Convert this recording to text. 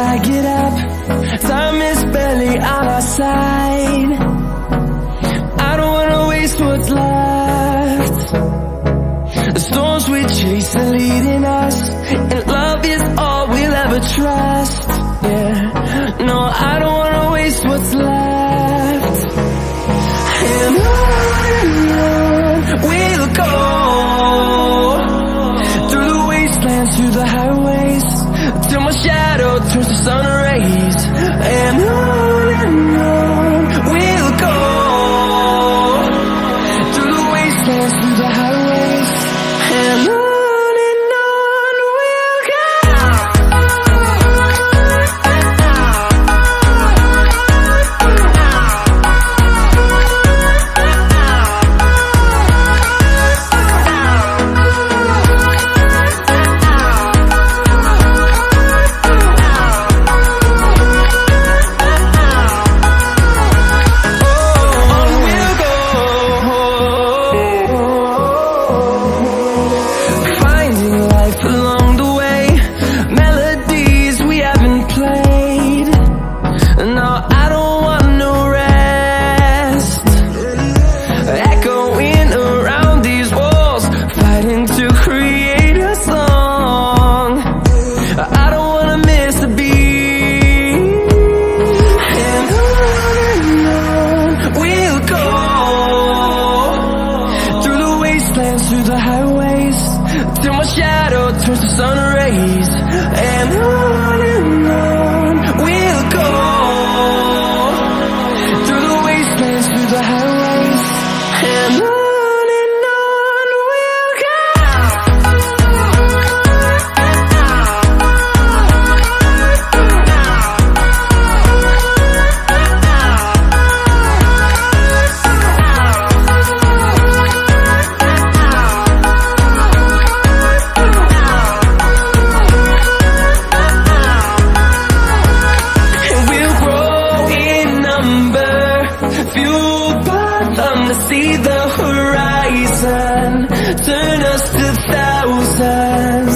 I get up, time is barely on our side. I don't wanna waste what's left. The storms we chase are leading us, and love is all we'll ever trust. Yeah, no, I don't wanna waste what's left. And on we'll go, through the wastelands, through the highways, till my shadow turns to sun rays. And on we'll go, through the wastelands, through the highways, and on we'll go. Through the highways, till my shadow turns to sun rays. And on we'll go, through the wastelands, through the highways, and on we'll go. Fueled by them to see the horizon, turn us to thousands.